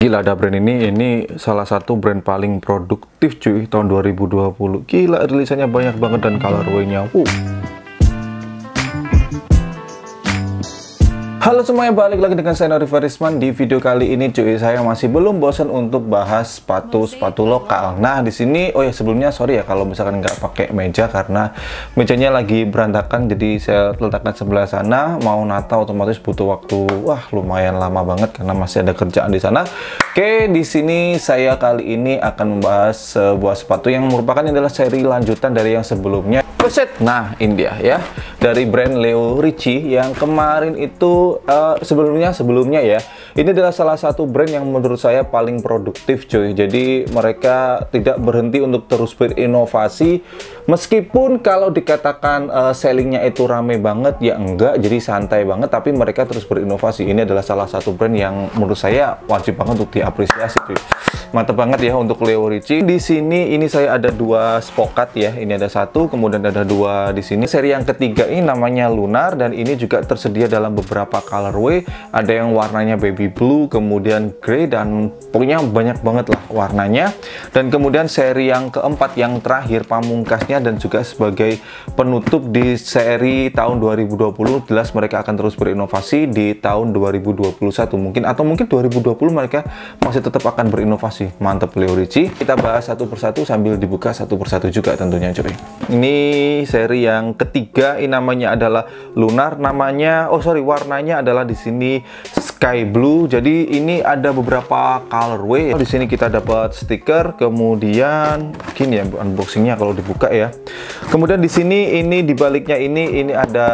Gila, ada brand ini salah satu brand paling produktif cuy tahun 2020. Gila, rilisannya banyak banget dan colorway-nya. Halo semuanya, balik lagi dengan saya Nori Farisman. Di video kali ini cuy, saya masih belum bosan untuk bahas sepatu lokal. Nah, di sini sebelumnya sorry ya kalau misalkan nggak pakai meja karena mejanya lagi berantakan, jadi saya letakkan sebelah sana. Mau nata otomatis butuh waktu lumayan lama banget karena masih ada kerjaan di sana. Oke, di sini saya kali ini akan membahas sebuah sepatu yang merupakan adalah seri lanjutan dari yang sebelumnya. Nah, ini dia ya, dari brand Leo Ricci yang kemarin itu sebelumnya ya, ini adalah salah satu brand yang menurut saya paling produktif cuy. Jadi mereka tidak berhenti untuk terus berinovasi, meskipun kalau dikatakan sellingnya itu rame banget ya enggak, jadi santai banget, tapi mereka terus berinovasi. Ini adalah salah satu brand yang menurut saya wajib banget untuk diapresiasi cuy. Mantap banget ya untuk Leo Ricci. Di sini ini saya ada dua spokat ya, ini ada satu, kemudian ada dua di sini. Seri yang ketiga ini namanya Lunar dan ini juga tersedia dalam beberapa colorway. Ada yang warnanya baby blue, kemudian grey, dan pokoknya banyak banget lah warnanya. Dan kemudian seri yang keempat yang terakhir pamungkasnya dan juga sebagai penutup di seri tahun 2020, jelas mereka akan terus berinovasi di tahun 2021 mungkin, atau mungkin 2020 mereka masih tetap akan berinovasi. Mantap Leo Ricci. Kita bahas satu persatu sambil dibuka satu persatu juga tentunya cuy. Ini seri yang ketiga, ini namanya adalah Lunar, warnanya adalah di sini sky blue. Jadi ini ada beberapa colorway. Di sini kita dapat stiker, kemudian gini ya unboxingnya kalau dibuka ya. Kemudian di sini ini di baliknya ini ada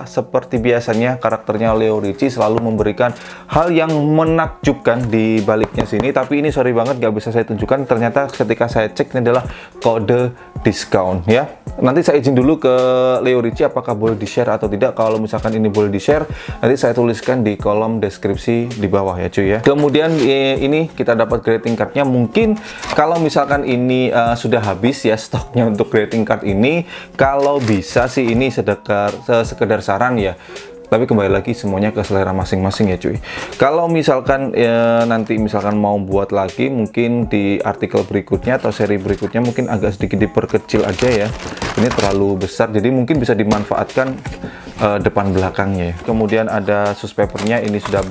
seperti biasanya karakternya Leo Ricci selalu memberikan hal yang menakjubkan di baliknya sini. Tapi ini sorry banget gak bisa saya tunjukkan. Ternyata ketika saya cek ini adalah kode diskon ya. Nanti saya izin dulu ke Leo Ricci apakah boleh di-share atau tidak. Kalau misalkan ini boleh di-share, nanti saya tuliskan di kolom deskripsi di bawah ya cuy ya. Kemudian ini kita dapat greeting cardnya. Mungkin kalau misalkan ini sudah habis ya stoknya untuk greeting card ini, kalau bisa sih ini sekedar saran ya. Tapi kembali lagi semuanya ke selera masing-masing ya cuy. Kalau misalkan nanti misalkan mau buat lagi, mungkin di artikel berikutnya atau seri berikutnya mungkin agak sedikit diperkecil aja ya. Ini terlalu besar, jadi mungkin bisa dimanfaatkan depan belakangnya. Kemudian ada sus papernya, ini sudah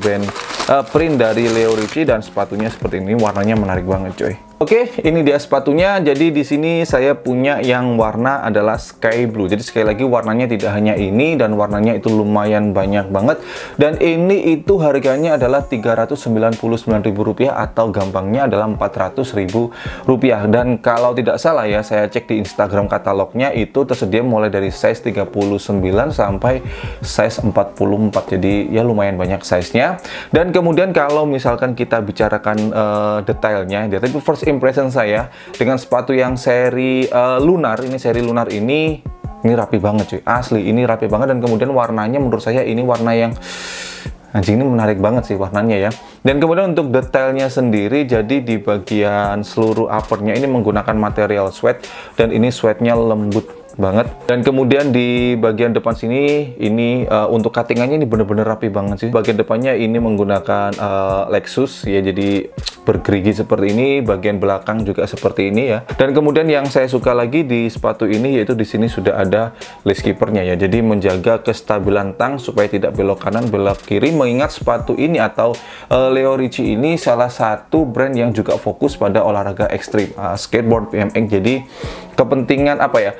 print dari Leo Ricci dan sepatunya seperti ini, warnanya menarik banget coy. Oke, ini dia sepatunya. Jadi di sini saya punya yang warna adalah sky blue. Jadi sekali lagi warnanya tidak hanya ini, dan warnanya itu lumayan banyak banget. Dan ini itu harganya adalah Rp399.000 atau gampangnya adalah Rp400.000. Dan kalau tidak salah ya, saya cek di Instagram katalognya itu tersedia mulai dari size 39 sampai size 44. Jadi ya lumayan banyak size-nya. Dan kemudian kalau misalkan kita bicarakan detailnya, tapi first impression saya dengan sepatu yang seri Lunar, ini seri Lunar ini rapi banget cuy, asli ini rapi banget. Dan kemudian warnanya menurut saya ini warna yang anjing, ini menarik banget sih warnanya ya. Dan kemudian untuk detailnya sendiri, jadi di bagian seluruh uppernya ini menggunakan material sweat, dan ini sweatnya lembut banget. Dan kemudian di bagian depan sini ini untuk cuttingannya ini bener-bener rapi banget sih. Bagian depannya ini menggunakan Lexus ya, jadi bergerigi seperti ini. Bagian belakang juga seperti ini ya. Dan kemudian yang saya suka lagi di sepatu ini yaitu di sini sudah ada lace keepernya ya, jadi menjaga kestabilan tang supaya tidak belok kanan belok kiri. Mengingat sepatu ini atau Leo Ricci ini salah satu brand yang juga fokus pada olahraga ekstrim, skateboard, BMX. Jadi kepentingan apa ya,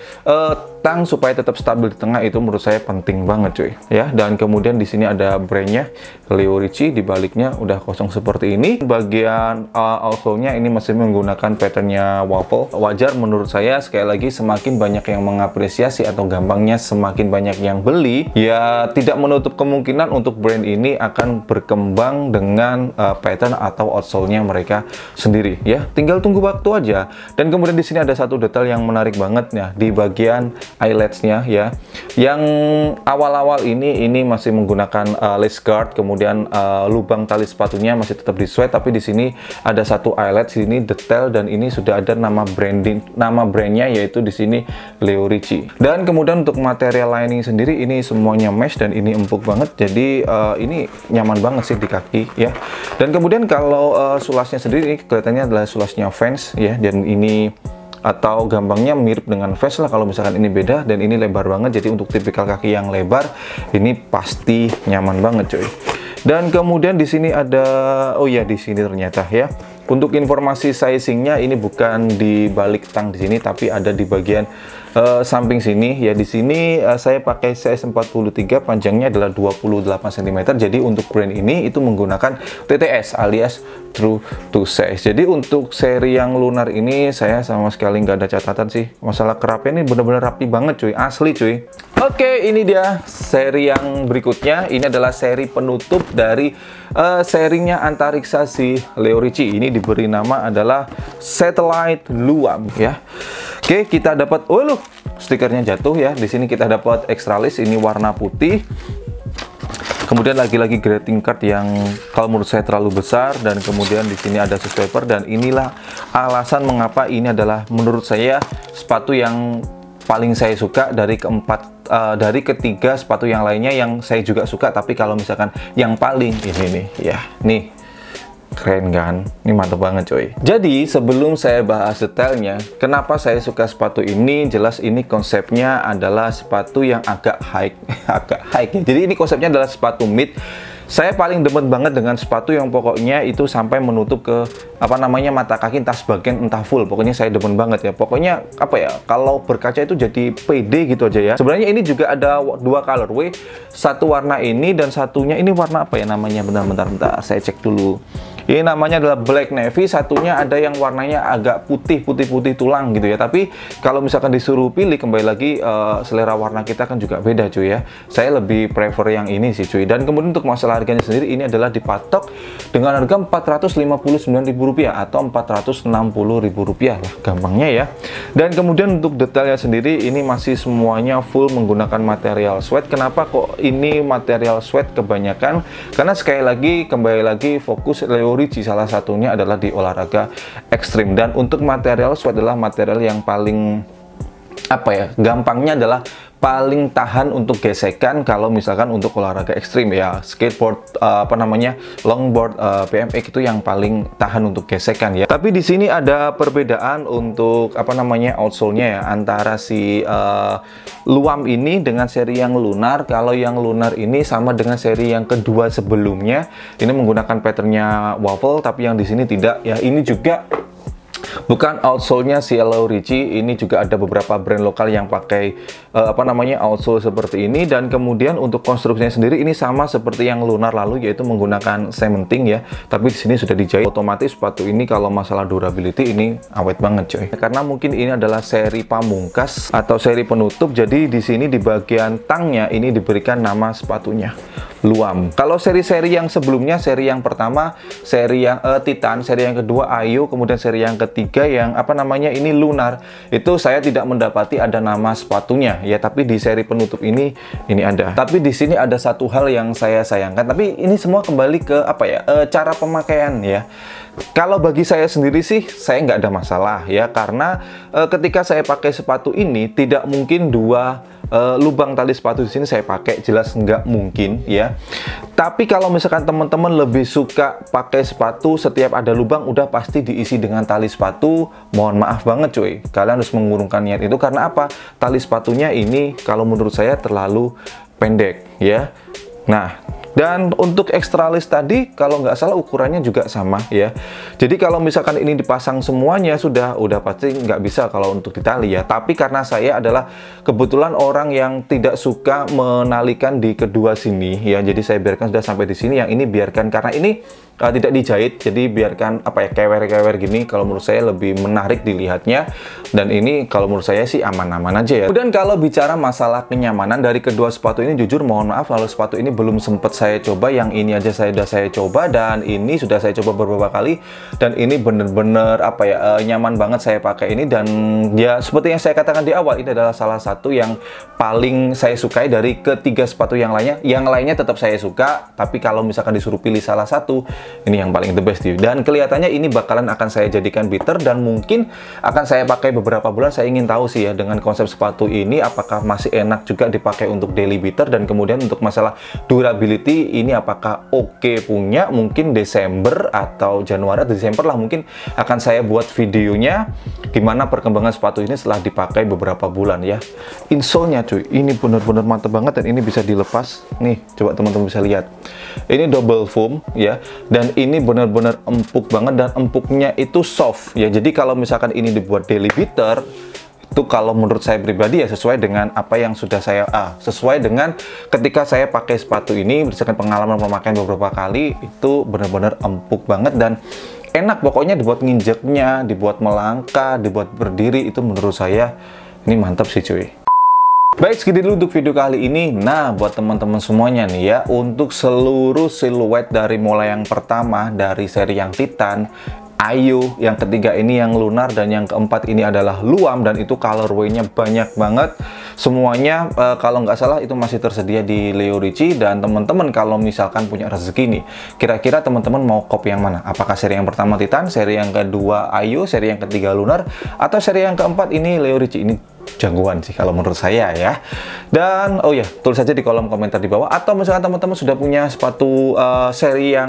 tang supaya tetap stabil di tengah itu menurut saya penting banget cuy ya. Dan kemudian di sini ada brandnya Leo Ricci, di baliknya udah kosong seperti ini. Bagian outsole-nya ini masih menggunakan patternnya waffle. Wajar menurut saya, sekali lagi semakin banyak yang mengapresiasi atau gampangnya semakin banyak yang beli ya, tidak menutup kemungkinan untuk brand ini akan berkembang dengan pattern atau outsole-nya mereka sendiri ya. Tinggal tunggu waktu aja. Dan kemudian di sini ada satu detail yang menarik banget ya, di bagian eyeletsnya ya. Yang awal-awal ini masih menggunakan lace guard, kemudian lubang tali sepatunya masih tetap di sweat, tapi di sini ada satu eyelet sini detail dan ini sudah ada nama brandnya yaitu di sini Leo Ricci. Dan kemudian untuk material lining sendiri ini semuanya mesh dan ini empuk banget, jadi ini nyaman banget sih di kaki ya. Dan kemudian kalau sulasnya sendiri ini kelihatannya adalah sulasnya Vans ya, dan ini atau gampangnya mirip dengan Vans lah kalau misalkan ini beda, dan ini lebar banget, jadi untuk tipikal kaki yang lebar ini pasti nyaman banget cuy. Dan kemudian di sini ada, oh ya di sini ternyata ya, untuk informasi sizingnya ini bukan di balik tang di sini, tapi ada di bagian samping sini ya. Di sini saya pakai size 43, panjangnya adalah 28 cm. Jadi untuk brand ini itu menggunakan TTS alias True to Size. Jadi untuk seri yang lunar ini saya sama sekali nggak ada catatan sih. Masalah kerapnya ini benar-benar rapi banget cuy, asli cuy. Oke, ini dia seri yang berikutnya. Ini adalah seri penutup dari serinya antariksa si Leo Ricci. Ini diberi nama adalah Satellite Luam ya. Oke, kita dapat, oh loh, stikernya jatuh ya. Di sini kita dapat extra list, ini warna putih. Kemudian lagi-lagi greeting card yang kalau menurut saya terlalu besar, dan kemudian di sini ada subscriber, dan inilah alasan mengapa ini adalah menurut saya sepatu yang paling saya suka dari ketiga sepatu yang lainnya yang saya juga suka. Tapi kalau misalkan yang paling ini nih ya, nih keren kan? Ini mantap banget coy. Jadi sebelum saya bahas detailnya, kenapa saya suka sepatu ini? Jelas ini konsepnya adalah sepatu yang agak high, agak high ya. Jadi ini konsepnya adalah sepatu mid. Saya paling demen banget dengan sepatu yang pokoknya itu sampai menutup ke apa namanya mata kaki, entah sebagian entah full. Pokoknya saya demen banget ya. Pokoknya apa ya, kalau berkaca itu jadi pede gitu aja ya. Sebenarnya ini juga ada dua colorway, satu warna ini dan satunya ini warna apa ya namanya? Bentar, saya cek dulu. Ini namanya adalah black navy, satunya ada yang warnanya agak putih tulang gitu ya. Tapi kalau misalkan disuruh pilih, kembali lagi selera warna kita kan juga beda cuy ya. Saya lebih prefer yang ini sih cuy. Dan kemudian untuk masalah harganya sendiri, ini adalah dipatok dengan harga Rp459.000 atau Rp460.000 lah gampangnya ya. Dan kemudian untuk detailnya sendiri ini masih semuanya full menggunakan material sweat. Kenapa kok ini material sweat kebanyakan? Karena sekali lagi kembali lagi fokus Leo Ricci salah satunya adalah di olahraga ekstrim, dan untuk material sweat adalah material yang paling apa ya, gampangnya adalah paling tahan untuk gesekan kalau misalkan untuk olahraga ekstrim ya, skateboard, apa namanya, longboard, BMX itu yang paling tahan untuk gesekan ya. Tapi di sini ada perbedaan untuk apa namanya outsole-nya ya, antara si Luam ini dengan seri yang lunar. Kalau yang lunar ini sama dengan seri yang kedua sebelumnya, ini menggunakan patternnya waffle, tapi yang di sini tidak ya. Ini juga bukan outsole-nya si Leo Ricci, ini juga ada beberapa brand lokal yang pakai apa namanya outsole seperti ini. Dan kemudian untuk konstruksinya sendiri ini sama seperti yang lunar lalu, yaitu menggunakan cementing ya. Tapi di sini sudah dijahit. Otomatis sepatu ini kalau masalah durability ini awet banget coy. Karena mungkin ini adalah seri pamungkas atau seri penutup, jadi di sini di bagian tangnya ini diberikan nama sepatunya Luam. Kalau seri-seri yang sebelumnya, seri yang pertama seri yang Titan, seri yang kedua Ayu, kemudian seri yang ketiga yang apa namanya ini lunar, itu saya tidak mendapati ada nama sepatunya ya. Tapi di seri penutup ini ada. Tapi di sini ada satu hal yang saya sayangkan, tapi ini semua kembali ke apa ya, cara pemakaian ya. Kalau bagi saya sendiri sih saya nggak ada masalah ya, karena ketika saya pakai sepatu ini tidak mungkin dua lubang tali sepatu di sini saya pakai, jelas nggak mungkin ya. Tapi kalau misalkan teman-teman lebih suka pakai sepatu setiap ada lubang udah pasti diisi dengan tali sepatu, mohon maaf banget cuy, kalian harus mengurungkan niat itu. Karena apa? Tali sepatunya ini kalau menurut saya terlalu pendek ya. Nah, dan untuk extra list tadi kalau nggak salah ukurannya juga sama ya. Jadi kalau misalkan ini dipasang semuanya udah pasti nggak bisa kalau untuk ditali ya. Tapi karena saya adalah kebetulan orang yang tidak suka menalikan di kedua sini ya, jadi saya biarkan sudah sampai di sini. Yang ini biarkan karena ini tidak dijahit, jadi biarkan apa ya, kewer-kewer gini. Kalau menurut saya lebih menarik dilihatnya, dan ini kalau menurut saya sih aman-aman aja ya. Kemudian kalau bicara masalah kenyamanan dari kedua sepatu ini, jujur mohon maaf kalau sepatu ini belum sempat saya coba. Yang ini aja sudah saya coba, dan ini sudah saya coba beberapa kali, dan ini bener-bener apa ya, nyaman banget saya pakai ini. Dan ya seperti yang saya katakan di awal, ini adalah salah satu yang paling saya sukai dari ketiga sepatu yang lainnya. Yang lainnya tetap saya suka, tapi kalau misalkan disuruh pilih salah satu, ini yang paling the best tuh. Dan kelihatannya ini bakalan akan saya jadikan beater, dan mungkin akan saya pakai beberapa bulan. Saya ingin tahu sih ya, dengan konsep sepatu ini apakah masih enak juga dipakai untuk daily beater, dan kemudian untuk masalah durability ini apakah oke punya. Mungkin Desember atau Januari atau Desember lah mungkin akan saya buat videonya gimana perkembangan sepatu ini setelah dipakai beberapa bulan ya. Insole-nya cuy, ini benar-benar mantep banget, dan ini bisa dilepas nih, coba teman-teman bisa lihat. Ini double foam ya, dan ini benar-benar empuk banget, dan empuknya itu soft ya. Jadi kalau misalkan ini dibuat daily beater, itu kalau menurut saya pribadi ya sesuai dengan apa yang sudah saya sesuai dengan ketika saya pakai sepatu ini, berdasarkan pengalaman pemakaian beberapa kali, itu benar-benar empuk banget dan enak pokoknya dibuat nginjeknya, dibuat melangkah, dibuat berdiri. Itu menurut saya ini mantap sih cuy. Baik, segitu dulu untuk video kali ini. Nah, buat teman-teman semuanya nih ya, untuk seluruh siluet dari mulai yang pertama dari seri yang Titan, Ayu, yang ketiga ini yang Lunar, dan yang keempat ini adalah Luam, dan itu colorway-nya banyak banget. Semuanya kalau nggak salah itu masih tersedia di Leo Ricci. Dan teman-teman kalau misalkan punya rezeki nih, kira-kira teman-teman mau copy yang mana? Apakah seri yang pertama Titan, seri yang kedua Ayu, seri yang ketiga Lunar, atau seri yang keempat ini Leo Ricci? Ini jagoan sih kalau menurut saya ya. Dan oh ya, tulis saja di kolom komentar di bawah, atau misalkan teman-teman sudah punya sepatu seri yang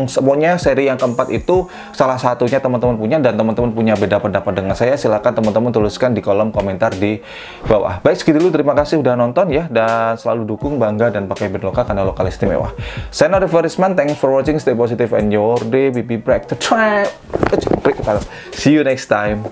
semuanya seri yang keempat itu salah satunya teman-teman punya, dan teman-teman punya beda pendapat dengan saya, silahkan teman-teman tuliskan di kolom komentar di bawah. Baik, segitu dulu, terima kasih udah nonton ya, dan selalu dukung, bangga, dan pakai brand lokal karena lokal istimewa. Saya Nori Farisman, thanks for watching, stay positive and your day, be break the trap. See you next time.